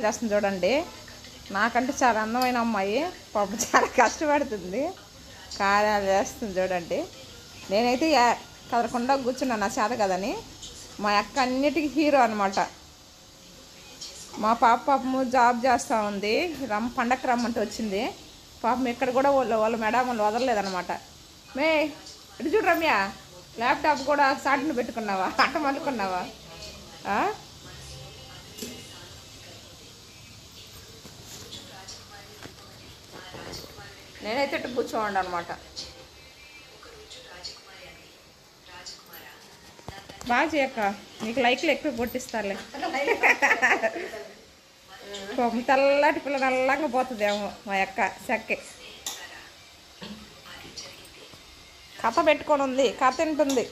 చేస్తుంది చూడండి. నాకంటే చాలా అందమైన అమ్మాయి, పాపం చాలా కష్టపడుతుంది, కార్యాలు చేస్తుంది చూడండి. నేనైతే కదలకుండా కూర్చున్నాను నా చేత కదని. మా అక్క అన్నిటికీ హీరో అనమాట. మా పాపము జాబ్ చేస్తూ ఉంది, పండగకి రమ్మంటే వచ్చింది. పాపం ఇక్కడ కూడా వాళ్ళ మేడం వాళ్ళు వదలలేదనమాట. మే ఇటు చూడు రమ్య, ల్యాప్టాప్ కూడా సాటిని పెట్టుకున్నావా, అట్ట మలుకున్నావా? నేనైతే ఇటు కూర్చోండి అనమాట. బాగా చేయక్క, నీకు లైక్లు ఎక్కువ కొట్టిస్తారులే. తెల్లటి పిల్ల నల్లంగా పోతుందేమో మా అక్క చెక్కి. కథ పెట్టుకొని ఉంది, కథ తింటుంది.